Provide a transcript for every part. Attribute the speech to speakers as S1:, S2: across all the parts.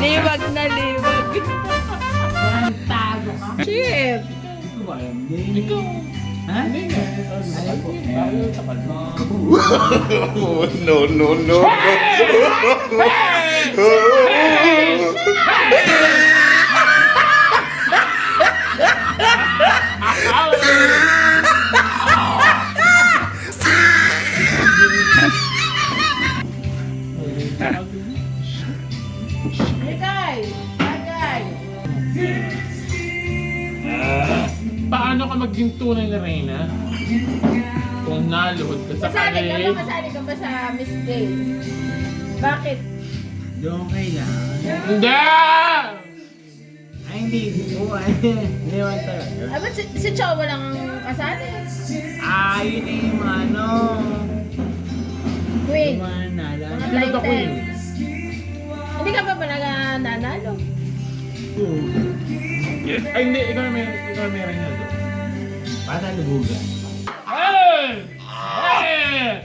S1: Liwag na liwag.
S2: Tago ka.
S1: Chip!
S2: Ikaw. Ha?
S3: No, no, no.
S2: Ligay! Bagay!
S4: Paano ka maging tunay na reyna? Kung naluhod ka sa
S2: Kasali ka ba?
S4: kare.
S2: Kasali ka ba sa Miss Gay? Bakit?
S5: Doon kailangan.
S4: Hindi!
S5: Ay, hindi ko. Hindi man talaga.
S2: Ah, ba't si Chow walang kasali?
S5: Ah, yun na yung mga ano.
S2: Queen.
S5: Yung mga nala.
S2: Mga
S4: Sino ka, Queen?
S2: titans. Hindi ka pa ba nanalo?
S4: Ay, hindi. Ikaw na may reyna doon.
S5: Patalubugan.
S4: Hey! Hey!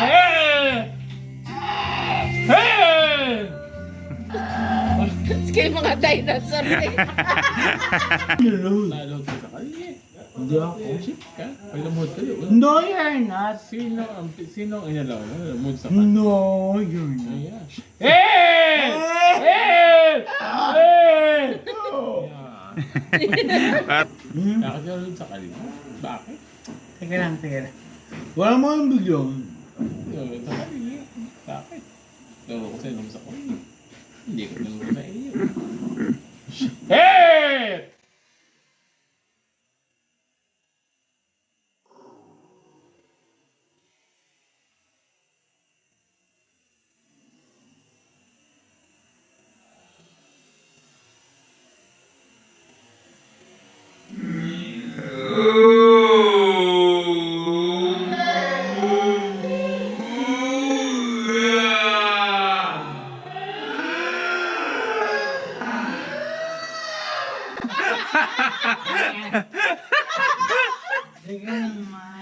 S4: Hey! Hey!
S2: Sige mga dinosaur eh.
S4: Naluhod ka sa kare.
S5: Hindi ako.
S4: Ka? Pag lumuhod ka doon.
S5: No, you're not.
S4: Sino ang inalaw? Lumuhod sa kare.
S5: No, you're not.
S4: Ayan. Hey! Hey! Hey! Bakit ka rin sa kare? Bakit?
S5: Teka lang, teka lang. Wala mo yung bigyan.
S4: Sa kare. Bakit? Laro ko sa'yo sa kare. Hindi ko nalaro sa iyo. Hey!
S5: Teka lang, ma.